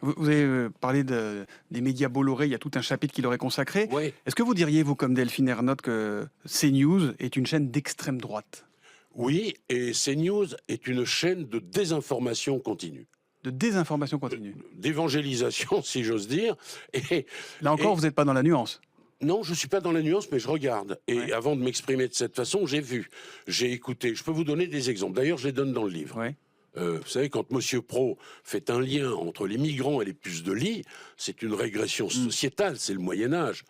Vous avez parlé des médias Bolloré, il y a tout un chapitre qui leur est consacré. Oui. Est-ce que vous diriez, vous, comme Delphine Ernotte, que CNews est une chaîne d'extrême droite? Oui, et CNews est une chaîne de désinformation continue. De désinformation continue. D'évangélisation, si j'ose dire. Et Là encore, vous n'êtes pas dans la nuance. non, je ne suis pas dans la nuance, mais je regarde. Et Ouais. avant de m'exprimer de cette façon, j'ai vu, j'ai écouté. Je peux vous donner des exemples. D'ailleurs, je les donne dans le livre. Ouais. Vous savez, quand Monsieur Pro fait un lien entre les migrants et les puces de lit, c'est une régression sociétale, c'est le Moyen-Âge.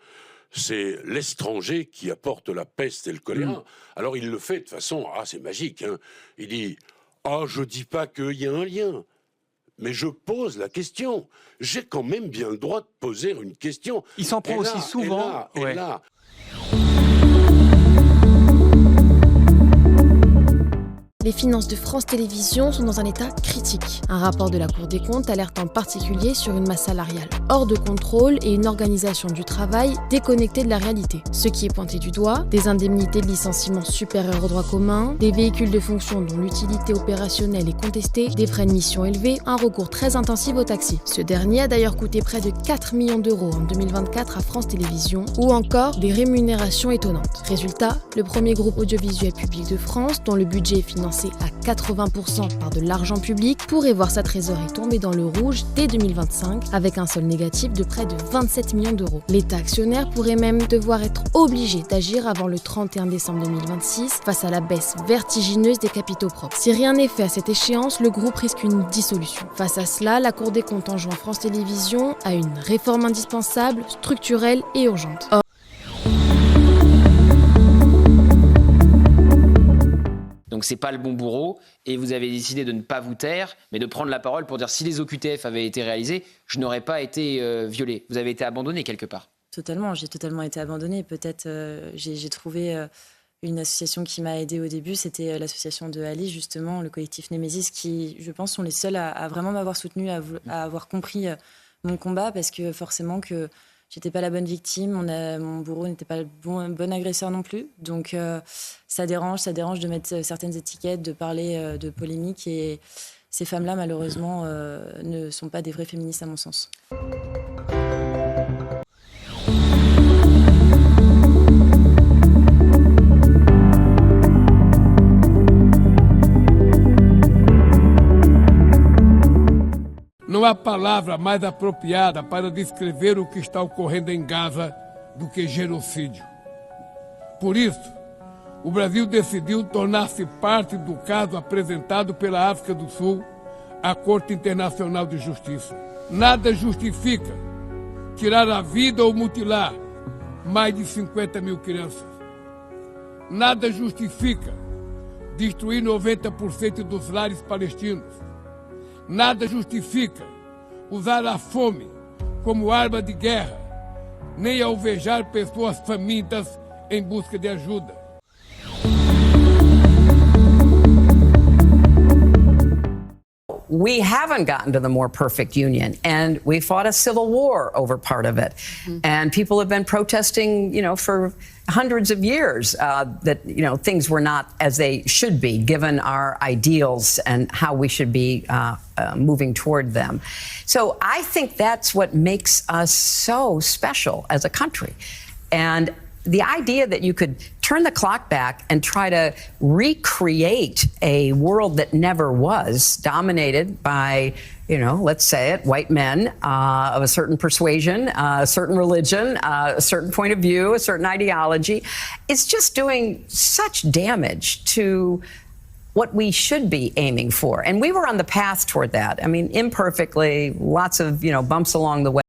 C'est l'étranger qui apporte la peste et le choléra. Alors il le fait de façon, c'est magique. Hein. Il dit, je dis pas qu'il y a un lien. Mais je pose la question. J'ai quand même bien le droit de poser une question. Il s'en prend aussi souvent. Et là, Les finances de France Télévisions sont dans un état critique. Un rapport de la Cour des comptes alerte en particulier sur une masse salariale hors de contrôle et une organisation du travail déconnectée de la réalité. Ce qui est pointé du doigt, des indemnités de licenciement supérieures au droit commun, des véhicules de fonction dont l'utilité opérationnelle est contestée, des frais de mission élevés, un recours très intensif au taxi. Ce dernier a d'ailleurs coûté près de 4 millions d'euros en 2024 à France Télévisions, ou encore des rémunérations étonnantes. Résultat, le premier groupe audiovisuel public de France, dont le budget est financé à 80% par de l'argent public, pourrait voir sa trésorerie tomber dans le rouge dès 2025 avec un solde négatif de près de 27 millions d'euros. L'État actionnaire pourrait même devoir être obligé d'agir avant le 31 décembre 2026 face à la baisse vertigineuse des capitaux propres. Si rien n'est fait à cette échéance, le groupe risque une dissolution. Face à cela, la Cour des comptes enjoint France Télévisions à une réforme indispensable, structurelle et urgente. Donc c'est pas le bon bourreau et vous avez décidé de ne pas vous taire, mais de prendre la parole pour dire si les OQTF avaient été réalisés, je n'aurais pas été violé. Vous avez été abandonné quelque part. Totalement, j'ai totalement été abandonnée. Peut-être j'ai trouvé une association qui m'a aidée au début, c'était l'association de Ali, justement, le collectif Némésis, qui, je pense, sont les seuls à vraiment m'avoir soutenue, à avoir compris mon combat, parce que forcément que j'étais pas la bonne victime, mon bourreau n'était pas le bon agresseur non plus. Donc ça dérange de mettre certaines étiquettes, de parler de polémique. Et ces femmes-là, malheureusement, ne sont pas des vraies féministes à mon sens. Não há palavra mais apropriada para descrever o que está ocorrendo em Gaza do que genocídio. Por isso, o Brasil decidiu tornar-se parte do caso apresentado pela África do Sul à Corte Internacional de Justiça. Nada justifica tirar a vida ou mutilar mais de 50 mil crianças. Nada justifica destruir 90% dos lares palestinos. Nada justifica usar a fome como arma de guerra, nem alvejar pessoas famintas em busca de ajuda. We haven't gotten to the more perfect union, and we fought a civil war over part of it. And people have been protesting, for hundreds of years that, things were not as they should be, given our ideals and how we should be moving toward them. So I think that's what makes us so special as a country. And the idea that you could turn the clock back and try to recreate a world that never was, dominated by, let's say it, white men of a certain persuasion, a certain religion, a certain point of view, a certain ideology, is just doing such damage to what we should be aiming for. And we were on the path toward that. I mean, imperfectly, lots of, bumps along the way.